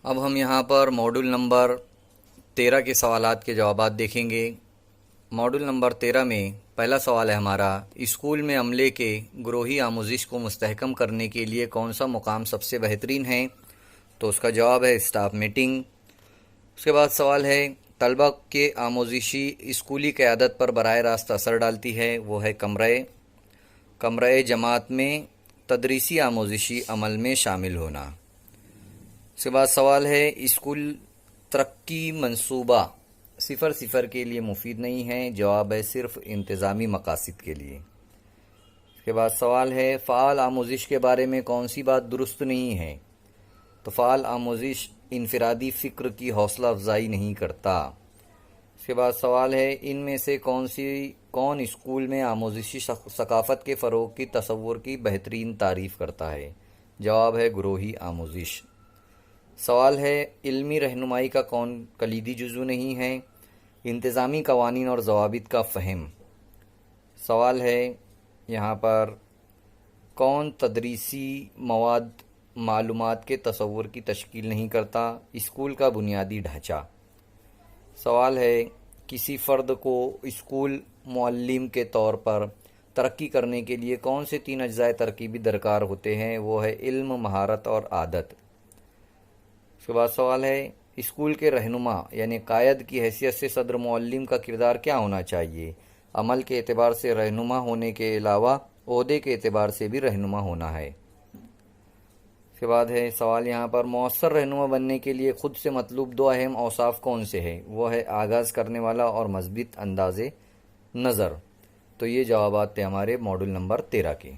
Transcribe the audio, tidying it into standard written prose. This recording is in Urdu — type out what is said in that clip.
اب ہم یہاں پر ماڈول نمبر 13 کے سوالات کے جوابات دیکھیں گے۔ ماڈول نمبر 13 میں پہلا سوال ہے ہمارا، اسکول میں عملے کے گروہی آموزش کو مستحکم کرنے کے لیے کون سا مقام سب سے بہترین ہے؟ تو اس کا جواب ہے اسٹاف میٹنگ۔ اس کے بعد سوال ہے، طلبہ کے آموزشی اسکولی قیادت پر براہ راست اثر ڈالتی ہے، وہ ہے کمرہ جماعت میں تدریسی آموزشی عمل میں شامل ہونا۔ اس کے بعد سوال ہے، اسکول ترقی منصوبہ 0 کے لیے مفید نہیں ہے، جواب ہے صرف انتظامی مقاصد کے لیے۔ اس کے بعد سوال ہے، فعال آموزش کے بارے میں کون سی بات درست نہیں ہے؟ تو فعال آموزش انفرادی فکر کی حوصلہ افزائی نہیں کرتا۔ اس کے بعد سوال ہے، ان میں سے کون اسکول میں آموزشی ثقافت کے فروغ کی تصور کی بہترین تعریف کرتا ہے؟ جواب ہے گروہی آموزش۔ سوال ہے، علمی رہنمائی کا کون کلیدی جزو نہیں ہے؟ انتظامی قوانین اور ضوابط کا فہم۔ سوال ہے یہاں پر، کون تدریسی مواد معلومات کے تصور کی تشکیل نہیں کرتا؟ اسکول کا بنیادی ڈھانچہ۔ سوال ہے، کسی فرد کو اسکول معلم کے طور پر ترقی کرنے کے لیے کون سے 3 اجزاء ترکیبی درکار ہوتے ہیں؟ وہ ہے علم، مہارت اور عادت۔ اس کے بعد سوال ہے، اسکول کے رہنما یعنی قائد کی حیثیت سے صدر معلم کا کردار کیا ہونا چاہیے؟ عمل کے اعتبار سے رہنما ہونے کے علاوہ عہدے کے اعتبار سے بھی رہنما ہونا ہے۔ اس کے بعد ہے سوال یہاں پر، مؤثر رہنما بننے کے لیے خود سے مطلوب 2 اہم اوصاف کون سے ہیں؟ وہ ہے آغاز کرنے والا اور مثبت انداز نظر۔ تو یہ جوابات تھے ہمارے ماڈول نمبر 13 کے۔